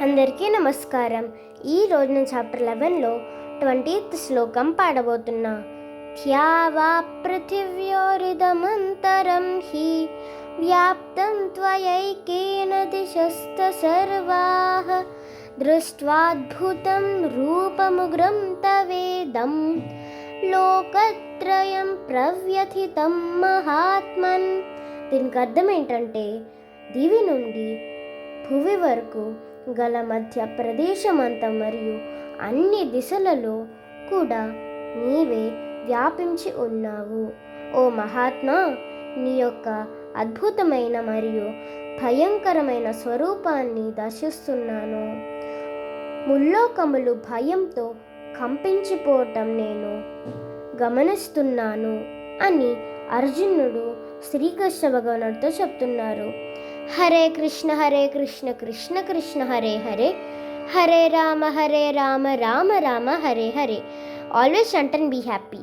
అందరికీ నమస్కారం. ఈరోజు నేను చాప్టర్ 11లో 20th శ్లోకం పాడబోతున్నా. ధ్యావా పృథివ్యోరిదమంతరం హి వ్యాప్తం త్వయైకేన దిశస్త సర్వాః దృష్ట్వాద్భుతం రూపముగ్రం తవేదం లోకత్రయం ప్రవ్యథితం మహాత్మన్. దీనికి అర్థం ఏంటంటే, దివి నుండి భువి వరకు గల మధ్య ప్రదేశమంతా మరియు అన్ని దిశలలో కూడా నీవే వ్యాపించి ఉన్నావు. ఓ మహాత్మా, నీ యొక్క అద్భుతమైన మరియు భయంకరమైన స్వరూపాన్ని దర్శిస్తున్నాను. ముల్లోకములు భయంతో కంపించిపోవటం నేను గమనిస్తున్నాను అని అర్జునుడు శ్రీకృష్ణ భగవానుడితో చెప్తున్నారు. Hare Krishna Krishna Krishna Hare Hare, Hare Rama Rama Rama Hare Hare. Always chant and be happy.